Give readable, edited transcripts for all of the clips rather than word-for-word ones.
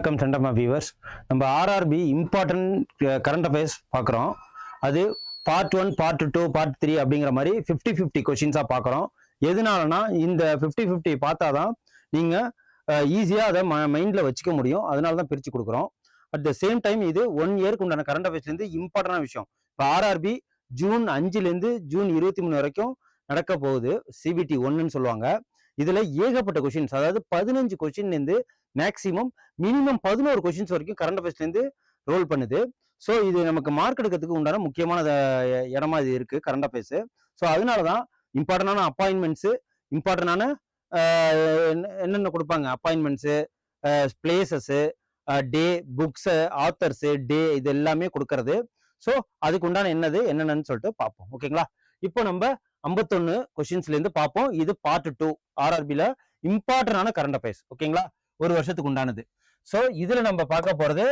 Welcome சென்டமா viewers. நம்ம RRB important current affairs பார்க்குறோம். அது பார்ட் 1, பார்ட் 2, பார்ட் 3 அப்படிங்கிற மாதிரி 50-50 கொஷின்ஸாக பார்க்குறோம். எதனாலனா இந்த 50-50 பார்த்தா தான் நீங்கள் ஈஸியாக அதை மைண்டில் வச்சுக்க முடியும். அதனால தான் பிரித்து கொடுக்குறோம். அட் த சேம் டைம் இது 1 இயருக்கு உண்டான கரண்ட் அஃபேர்ஸ்லேருந்து இம்பார்ட்டண்டான விஷயம். இப்போ ஆர்ஆர்பி ஜூன் 5லேருந்து ஜூன் 23 வரைக்கும் நடக்க போகுது. சிபிடி 1ன்னு சொல்லுவாங்க. இதுல ஏகப்பட்ட கொஷின்ஸ், அதாவது 15 கொஷின்லேருந்து மேக்சிமம் மினிமம் 11 கொஷின்ஸ் வரைக்கும் கரண்ட் அஃபேர்ஸ்லேருந்து ரோல் பண்ணுது. ஸோ இது நமக்கு மார்க் எடுக்கிறதுக்கு உண்டான முக்கியமான இடமா இது இருக்கு கரண்ட் அஃபேர்ஸ். ஸோ அதனால தான் இம்பார்ட்டண்டான அப்பாயின்மெண்ட்ஸு, இம்பார்ட்டண்டான என்னென்ன கொடுப்பாங்க அப்பாயின்மெண்ட்ஸு, பிளேசஸ்ஸு, டே, புக்ஸு, ஆத்தர்ஸு, டே, இது எல்லாமே கொடுக்கறது. ஸோ அதுக்கு உண்டான என்னென்னு சொல்லிட்டு பார்ப்போம். ஓகேங்களா? இப்போ நம்ம 51 கொஸ்டின்ஸ்லேருந்து பார்ப்போம். இது பார்ட் 2 ஆர்ஆர்பில இம்பார்ட்டன்டான கரண்ட் அஃபேர்ஸ். ஓகேங்களா? ஒரு வருஷத்துக்கு உண்டானது. ஸோ இதுல நம்ம பார்க்க போறது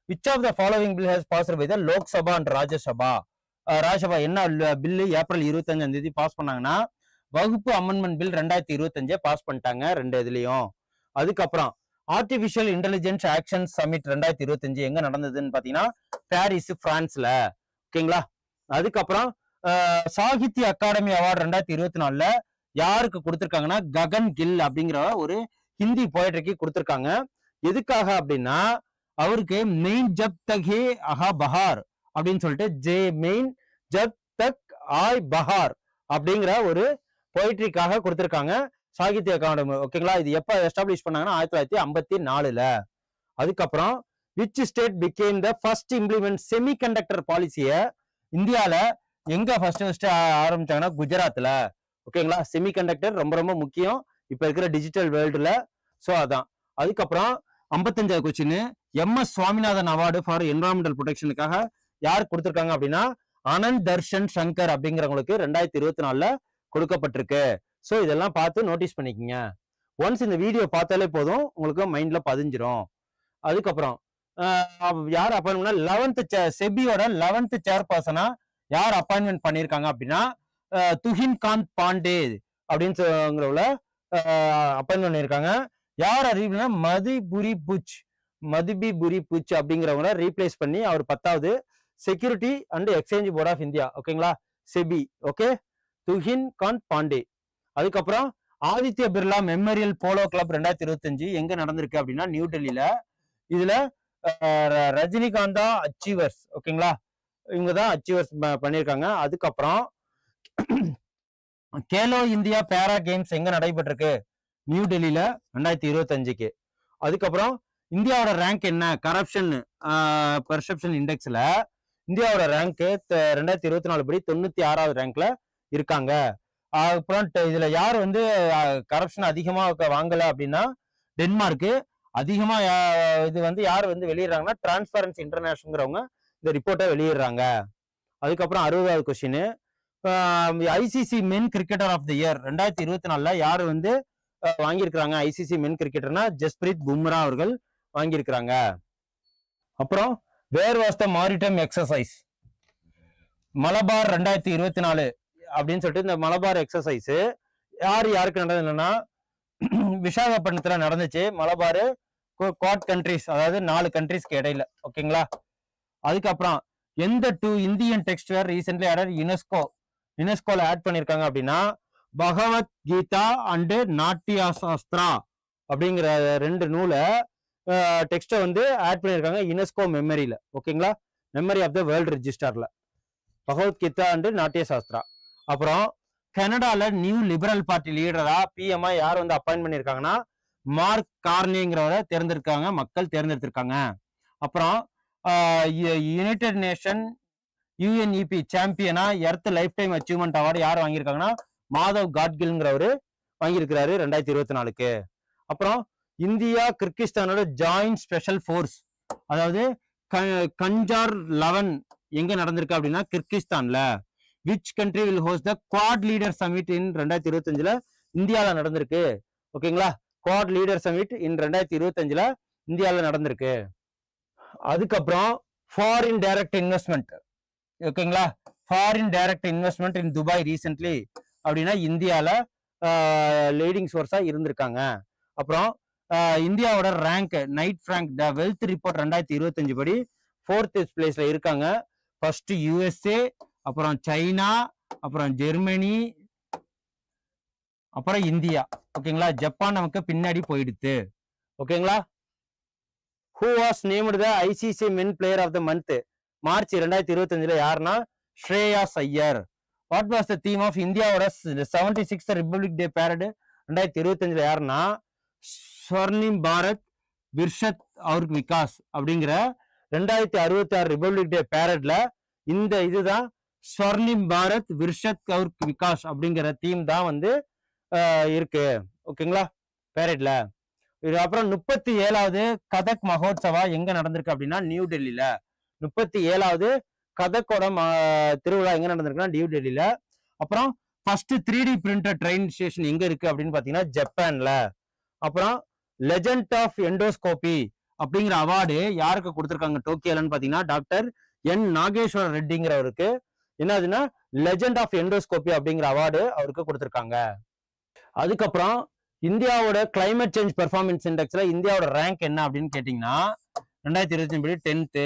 which of the following bill has passed by the Lok Sabha and Rajya Sabha. Rajya Sabha என்ன பில்லு ஏப்ரல் 25 பாஸ் பண்ணாங்கன்னா, வகுப்பு அமெண்ட்மெண்ட் பில் 2025 பாஸ் பண்ணிட்டாங்க 2 இதுலயும். அதுக்கப்புறம் ஆர்டிபிஷியல் இன்டெலிஜென்ஸ் ஆக்ஷன் சமிட் 2025 எங்க நடந்ததுன்னு பாத்தீங்கன்னா பாரிஸ், பிரான்ஸ்ல. ஓகேங்களா? அதுக்கப்புறம் சாகித்ய அகாடமி அவார்டு 2024 யாருக்கு கொடுத்திருக்காங்கன்னா ககன் கில் அப்படிங்கிற ஒரு ஹிந்தி போயட்ரிக்கு கொடுத்திருக்காங்க. எதுக்காக அப்படின்னா அவருக்கு மெயின் ஜப் தக் ஹே அஹா பஹார் அப்படின்னு சொல்லிட்டு ஜே மெயின் ஜப் தக் ஆய் பஹார் அப்படிங்கிற ஒரு போயட்ரிக்காக கொடுத்திருக்காங்க சாகித்ய அகாடமி. ஓகேங்களா? இது எப்ப எஸ்டாப்ளிஷ் பண்ணாங்கன்னா 1954ல. அதுக்கப்புறம் which state became the first implement semiconductor பாலிசியை இந்தியால எங்க ஃபர்ஸ்ட் ஆரம்பிச்சாங்கன்னா குஜராத்ல. ஓகேங்களா? செமிகண்டக்டர் ரொம்ப ரொம்ப முக்கியம் இப்ப இருக்கிற டிஜிட்டல் வேர்ல்டுல. ஸோ அதான். அதுக்கப்புறம் 55 question, MS Swaminathan award for environmental ப்ரொடெக்ஷனுக்காக யார் கொடுத்திருக்காங்க அப்படின்னா அனந்த் தர்ஷன் சங்கர் அப்படிங்கிறவங்களுக்கு 2024 கொடுக்கப்பட்டிருக்கு. ஸோ இதெல்லாம் பார்த்து நோட்டீஸ் பண்ணிக்கோங்க. ஒன்ஸ் இந்த வீடியோ பார்த்தாலே போதும், உங்களுக்கு மைண்ட்ல பதிஞ்சிரும். அதுக்கப்புறம் யார் அப்பாயின்மெண்ட்னா 11th செபியோட 11th சேர்பர்சனா யார் அப்பாயின்மெண்ட் பண்ணியிருக்காங்க அப்படின்னா துஹின் காந்த் பாண்டே அப்படின்னு சொல்றவங்கள அப்பாயின்மெண்ட் பண்ணியிருக்காங்க. யார் அறிவினா மதிபுரி புச் அப்படிங்கிறவங்கள ரீப்ளேஸ் பண்ணி அவர் 10வது security and exchange board of India. ஓகேங்களா? செபி. ஓகே, துஹின் காந்த் பாண்டே. அதுக்கப்புறம் Aditya Birla memorial polo club 2025 எங்க நடந்திருக்கு அப்படின்னா நியூ டெல்லியில. இதுல ரஜினிகாந்தா அச்சீவர்ஸ். ஓகேங்களா? இவங்க தான் அச்சீவர்ஸ் பண்ணியிருக்காங்க. அதுக்கப்புறம் கேலோ இந்தியா பேரா கேம்ஸ் எங்க நடைபெற்றிருக்கு நியூ டெல்லியில 2025க்கு. அதுக்கப்புறம் இந்தியாவோட ரேங்க் என்ன பெர்செப்ஷன் இண்டெக்ஸ்ல இந்தியாவோட ரேங்க் 2024 படி 96வது ரேங்க்ல இருக்காங்க. அப்புறம் இதுல யார் கரப்ஷன் அதிகமா வாங்கல அப்படின்னா டென்மார்க். அதிகமா இது யார் வெளியிடுறாங்கன்னா டிரான்ஸ்பரன்சி இன்டர்நேஷனல்ங்கிறவங்க இந்த ரிப்போர்ட்டை வெளியிடுறாங்க. அதுக்கப்புறம் 60வது question, ICC men cricketer of the year 2024 யார் வாங்கியிருக்கிறாங்க ஐசிசி மென் கிரிக்கெட்டர்னா ஜஸ்பிரீத் பும்ரா அவர்கள் வாங்கியிருக்கிறாங்க. அப்புறம் where was the maritime exercise Malabar 2024 அப்படின்னு சொல்லிட்டு இந்த மலபார் எக்ஸசைஸ் யாருக்கு நடந்ததுன்னா விசாகப்பட்டினத்துல நடந்துச்சு. மலபார் குவாட் கண்ட்ரிஸ், அதாவது 4 கண்ட்ரிஸ்க்கு இடையில. ஓகேங்களா? அதுக்கப்புறம் எந்த 2 இந்தியன் டெக்ஸ்ட் வேர் ரீசென்ட்லி ஆடட் யுனெஸ்கோல ஆட் பண்ணிருக்காங்க அப்படின்னா பகவத் கீதா அண்ட் நாட்டியா சாஸ்திரா அப்படிங்கிற 2 நூலை டெக்ஸ்ட ஆட் பண்ணிருக்காங்க யுனெஸ்கோ மெமரியில. ஓகேங்களா? மெமரி ஆஃப் த வேர்ல்ட் ரெஜிஸ்டர்ல பகவத்கீதா அண்ட் நாட்டிய சாஸ்திரா. அப்புறம் கனடால நியூ லிபரல் பார்ட்டி லீடரா பிஎம்ஐ யார் அப்பாயின்ட் பண்ணிருக்காங்கன்னா மார்க் கார்னேங்கிறவரை தேர்ந்தெடுக்காங்க, மக்கள் தேர்ந்தெடுத்திருக்காங்க. அப்புறம் யுனைடெட் நேஷன் யுஎன்இபி சாம்பியனா earth life time achievement award யார் வாங்கியிருக்காங்கன்னா மாதவ் காட்கில்ங்கிறவரு வாங்கியிருக்கிறாரு 2024க்கு. அப்புறம் இந்தியா கிர்கிஸ்தானோட ஜாயிண்ட் ஸ்பெஷல் ஃபோர்ஸ், அதாவது கஞ்சார் 11 எங்க நடந்திருக்கு அப்படின்னா கிர்கிஸ்தான்ல. Which country will host the quad leader summit in 2025 இந்தியாவில் நடந்திருக்கு. ஓகேங்களா? குவாட் லீடர் சமிட் இன் 2025 இந்தியாவில் நடந்திருக்கு. அதுக்கப்புறம் ஃபாரின் டைரக்ட் இன்வெஸ்ட்மெண்ட். ஓகேங்களா? Foreign direct investment in Dubai recently அப்படின்னா இந்தியால லீடிங் சோர்ஸா இருந்திருக்காங்க. அப்புறம் இந்தியாவோட rank Knight Frank the wealth report 2025 படி 4th பிளேஸ்ல இருக்காங்க. ஃபர்ஸ்ட் யூஎஸ்ஏ, அப்புறம் சைனா, அப்புறம் ஜெர்மனி, அப்புறம் இந்தியா. ஓகேங்களா, ஜப்பான் நமக்கு பின்னாடி போயிடுது. ஓகேங்களா. Who was named the ICC men player of the month March 2025 யாருன்னா Shreyas Iyer. What was the theme of இந்தியாவோட 76th ரிபப்ளிக் டே பேரட் 2025 யாருன்னா ஸ்வர்ணிம் பாரத் விர்ஷத் அவுர் விகாஸ் அப்படிங்கிற 2066 ரிபப்ளிக் டே பேரட்ல இந்த இதுதான் ஸ்வர்ணிம் பாரத் விர்ஷத் அவுர் விகாஸ் அப்படிங்கிற தீம் தான் வந்து இருக்கு. ஓகேங்களா, பேரட்ல. இது அப்புறம் 37வது கதக் மகோத்சவா எங்க நடந்திருக்கு அப்படின்னா நியூ டெல்லியில. 37வது கதக்கோட திருவிழா எங்க நடந்திருக்குன்னா நியூ டெல்லியில. அப்புறம் first 3D printer train station எங்க இருக்கு அப்படின்னு பாத்தீங்கன்னா ஜப்பான்ல. அப்புறம் லெஜண்ட் ஆஃப் எண்டோஸ்கோபி அப்படிங்கிற அவார்டு யாருக்கு கொடுத்திருக்காங்க டோக்கியோலன்னு பாத்தீங்கன்னா டாக்டர் என் நாகேஸ்வர ரெட்டிங்கிறவருக்கு என்னதுன்னா லெஜண்ட் ஆஃப் எண்டோஸ்கோபி அப்படிங்கிற அவார்டு அவருக்கு கொடுத்திருக்காங்க. அதுக்கப்புறம் இந்தியாவோட கிளைமேட் சேஞ்ச் பெர்ஃபார்மன்ஸ் இண்டெக்ஸ்ல இந்தியாவோட ரேங்க் என்ன அப்படின்னு கேட்டீங்கன்னா 2025 10th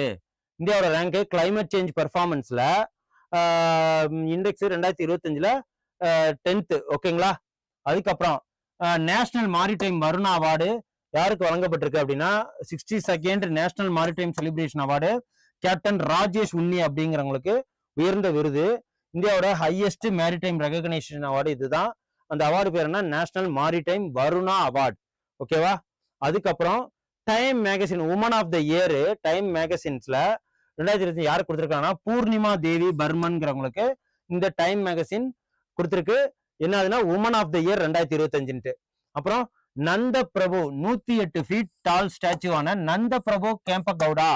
இந்தியாவோட ரேங்க் கிளைமேட் சேஞ்ச் பெர்ஃபார்மன்ஸ்ல இண்டெக்ஸ் 2025ல 10th. ஓகேங்களா. அதுக்கப்புறம் நேஷனல் மாரிடைம் வருணா அவார்டு யாருக்கு வழங்கப்பட்டிருக்கு அப்படின்னா 62nd national maritime celebration award captain Rajesh Unni அப்படிங்கிறவங்களுக்கு உயர்ந்த விருது. இந்தியாவோட ஹையஸ்ட் மேரிடைம் ரெகக்னைசேஷன் அவார்டு இதுதான். அந்த அவார்டு பேர் என்ன நேஷனல் மாரிடைம் வருணா அவார்டு. ஓகேவா. அதுக்கப்புறம் time magazine woman of the year time மேகசின்ஸ்ல 2025 யாருக்கு கொடுத்துருக்காங்கன்னா பூர்ணிமா தேவி பர்மன்ங்கிறவங்களுக்கு இந்த டைம் மேகசின் கொடுத்துருக்கு. என்னதுன்னா உமன் ஆஃப் த இயர் 2025. அப்புறம் நந்த பிரபு 108 ஃபீட் டால் ஸ்டாச்சுவான நந்த பிரபு கேம்பகவுடா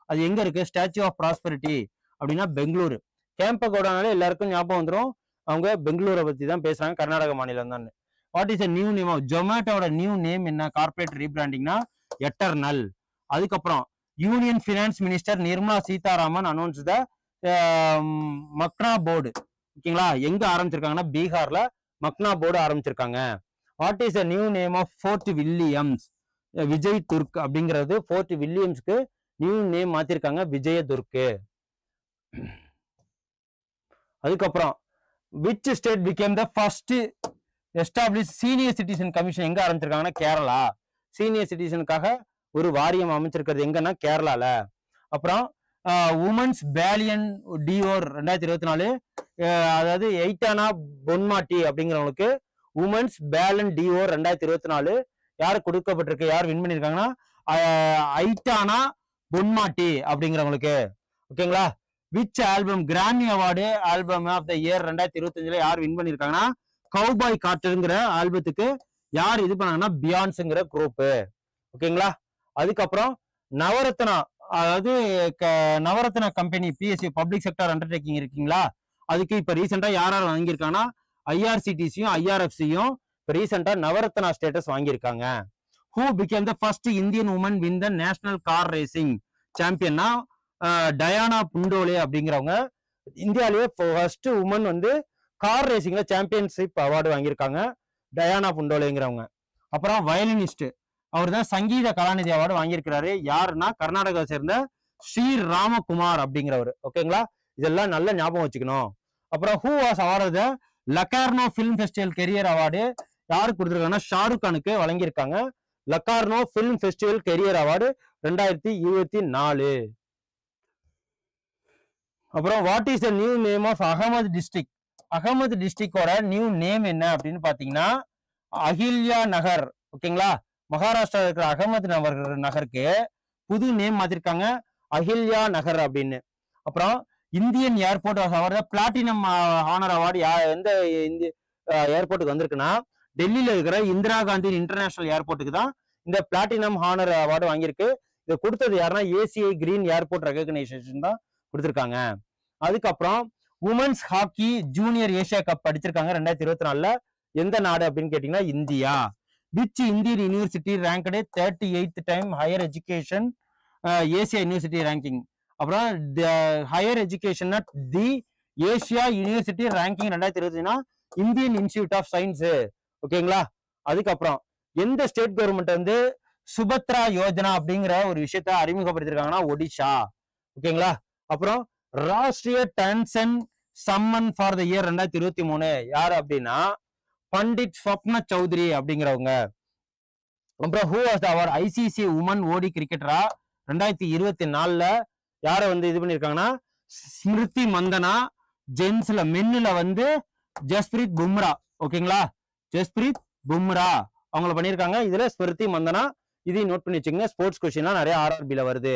அது எங்க இருக்கு ஸ்டாச்சு ஆஃப் ப்ராஸ்பரிட்டி அப்படின்னா பெங்களூரு. கேம்பகவுடானாலே எல்லாருக்கும் ஞாபகம் வந்துடும் அவங்க பெங்களூரை பத்தி தான் பேசுறாங்க, கர்நாடக மாநிலம் தான். What is new name of ஜொமேட்டோட நியூ நேம் என்ன கார்பரேட் ரீபிராண்டிங்னா எட்டர்னல். அதுக்கப்புறம் union finance minister Nirmala Sitharaman announce the Makhana board. ஓகேங்களா, எங்க ஆரம்பிச்சிருக்காங்கன்னா பீகார்ல மக்னா போர்டு ஆரம்பிச்சிருக்காங்க. What is the new name of Fort Williams Vijay Durg அப்படிங்கிறது ஃபோர்ட் வில்லியம்ஸ்க்கு நியூ நேம் மாத்திருக்காங்க விஜயதுர்க்கு. அதுக்கப்புறம் which state became the first established senior citizen commission எங்க ஆரம்பிச்சிருக்காங்கன்னா கேரளா. சீனியர் சிட்டிசனுக்காக ஒரு வாரியம் அமைச்சிருக்கிறது எங்கன்னா கேரளால. அப்புறம் உமன்ஸ் பேலியன் டிஓர் 2024 அதாவது எய்டானா பொன்மாட்டி அப்படிங்கிறவங்களுக்கு உமன்ஸ் பேலன் டிஓர் 2024 யாரு கொடுக்கப்பட்டிருக்கு யார் வின் பண்ணிருக்காங்கன்னா ஐட்டானா பொன்மாட்டி அப்படிங்கிறவங்களுக்கு. ஓகேங்களா. Which album Grammy award album of the year 2025 யார் வின் பண்ணிருக்காங்கன்னா கவுபாய் காட்டுங்கிற ஆல்பத்துக்கு யார் இது பண்ணாங்கன்னா பியான்ஸ்ங்கிற குரூப். ஓகேங்களா. அதுக்கப்புறம் நவரத்னா அதாவது Navratna company BSc public sector undertaking இருக்கீங்களா அதுக்கு இப்ப ரீசெண்டா யார் யார் வாங்கியிருக்காங்கன்னா ஐஆர்சிடிசியும் ஐஆர்எஃப்சியும் இப்ப ரீசெண்டா நவரத்னா ஸ்டேட்டஸ் வாங்கியிருக்காங்க. Who became the first Indian woman win the national car racing சாம்பியன்னா டயானா புண்டோலே அப்படிங்கிறவங்க இந்தியாவிலேயே ஃபர்ஸ்ட் உமன் வந்து கார் ரேசிங்ல சாம்பியன்ஷிப் அவார்டு வாங்கியிருக்காங்க டயானா புண்டோலேங்கிறவங்க. அப்புறம் வயலினிஸ்ட் அவர் தான் சங்கீத கலாநிதி அவார்டு வாங்கியிருக்கிறாரு. யாருன்னா கர்நாடகாவை சேர்ந்த ஸ்ரீ ராமகுமார் அப்படிங்கிறவர். ஓகேங்களா, இதெல்லாம் நல்ல ஞாபகம் வச்சுக்கணும். அப்புறம் who was award Locarno film festival career award யாருக்கு கொடுத்துருக்காங்கன்னா ஷாருக் கானுக்கு வழங்கியிருக்காங்க. Locarno film festival career award 2024. அப்புறம் what is the new name of Ahmed district Ahmed டிஸ்ட்ரிக்டோட நியூ நேம் என்ன அப்படின்னு பாத்தீங்கன்னா அகில்யா நகர். ஓகேங்களா, மகாராஷ்டிரா இருக்கிற அகமது நகருக்கு புது நேம் மாத்திருக்காங்க அகில்யா நகர் அப்படின்னு. அப்புறம் Indian airport award platinum honour award எந்த ஏர்போர்ட்டுக்கு வந்திருக்குன்னா டெல்லியில இருக்கிற இந்திரா காந்தி இன்டர்நேஷனல் ஏர்போர்ட்டுக்கு தான் இந்த பிளாட்டினம் ஹானர் அவார்டு வாங்கியிருக்கு. இதை கொடுத்தது யாருன்னா ஏசிஐ கிரீன் ஏர்போர்ட் ரெகக்னைசேஷன் தான் கொடுத்திருக்காங்க. அதுக்கப்புறம் women's hockey junior Asia cup அடிச்சிருக்காங்க 2024. எந்த நாடு அப்படின்னு கேட்டீங்கன்னா India. Which Indian university ranked 38th time higher education Asia university ranking. அப்புறம் higher education the Asia university ranking 2025 Indian institute of science. ஓகேங்களா. அதுக்கப்புறம் எந்த ஸ்டேட் கவர்மெண்ட் வந்து சுபத்ரா யோஜனா அப்படிங்கிற ஒரு விஷயத்த அறிமுகப்படுத்திருக்காங்கன்னா ஒடிஷா. ஓகேங்களா? அப்புறம் Rashtriya Tansen Samman for the year 2023 யாரு அப்படின்னா பண்டிட் ஸ்வப்ன சௌத்ரி அப்படிங்கிறவங்க. அப்புறம் who was our ICC woman ODI கிரிக்கெட்டரா 2024 யாரை வந்து இது பண்ணிருக்காங்கன்னா ஸ்மிருதி மந்தனா. ஜென்ஸ்ல மென்னுல வந்து ஜஸ்பிரீத் பும்ரா. ஓகேங்களா? ஜஸ்பிரீத் பும்ரா அவங்கள பண்ணிருக்காங்க. இதுல ஸ்மிருதி மந்தனா இதையும் நோட் பண்ணி வச்சுக்கோங்க. ஸ்போர்ட்ஸ் கொஸ்டின்லாம் நிறைய ஆர்ஆர்பில வருது.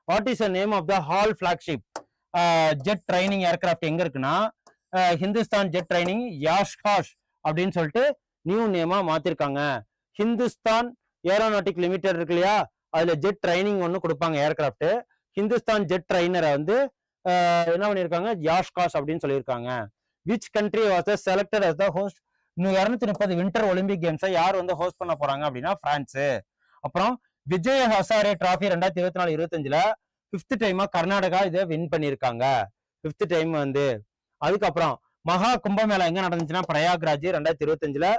What is the name of the HAL flagship jet training aircraft எங்க இருக்குன்னா ஹிந்துஸ்தான் ஜெட் ட்ரைனிங் யாஷ்காஷ் அப்படின்னு சொல்லிட்டு நியூ நேமா மாத்திருக்காங்க. ஹிந்துஸ்தான் ஏரோநாட்டிக் லிமிடெட் இருக்கு இல்லையா, அதுல ஜெட் ட்ரைனிங் ஒன்று கொடுப்பாங்க ஏர்கிராஃப்ட். ஹிந்துஸ்தான் ஜெட் ட்ரைனரை வந்து என்ன பண்ணியிருக்காங்க யாஷ்காஷ் அப்படின்னு சொல்லியிருக்காங்க. Which country was selected as the host 230 winter Olympic கேம்ஸை யார் வந்து ஹோஸ்ட் பண்ண போறாங்க அப்படின்னா பிரான்ஸ். அப்புறம் விஜய் ஹசாரே டிராஃபி 2024-25 5th டைமா கர்நாடகா இதை வின் பண்ணியிருக்காங்க. 5th டைம் வந்து. அதுக்கப்புறம் மகா கும்பமேளா எங்க நடந்துச்சுன்னா பிரயாக்ராஜ் 2025.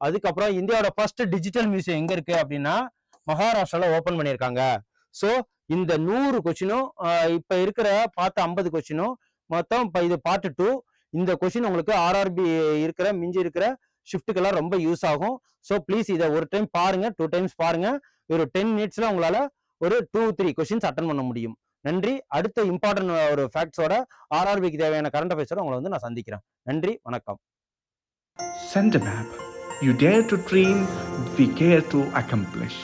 அதுக்கப்புறம் இந்தியாவோட ஃபர்ஸ்ட் டிஜிட்டல் மியூசியம் எங்க இருக்கு அப்படின்னா மகாராஷ்டிரால ஓபன் பண்ணியிருக்காங்க. ஸோ இந்த 100 கொஸ்டினும் இப்ப இருக்கிற பார்த்த 50 கொஸ்டினும் மொத்தம் இப்ப இது பார்ட் 2. இந்த கொஸ்டின் உங்களுக்கு ஆர்ஆர்பி இருக்கிற மிஞ்சி இருக்கிற ஷிஃப்ட்டுக்கெல்லாம் ரொம்ப யூஸ் ஆகும். ஸோ ப்ளீஸ் இதை ஒரு டைம் பாருங்க, 2 டைம்ஸ் பாருங்க. ஒரு 10 மினிட்ஸ்ல உங்களால ஒரு 2-3 கொஸ்டின்ஸ் அட்டன் பண்ண முடியும். நன்றி. அடுத்த இம்பார்ட்டன்ட் ஒரு ஃபேக்ட்ஸோட ஆர்ஆர்பிக்கு தேவையான கரண்ட் அஃபேர்ஸோட உங்களை வந்து நான் சந்திக்கிறேன். நன்றி, வணக்கம். Send a map. You dare to dream, we care to accomplish.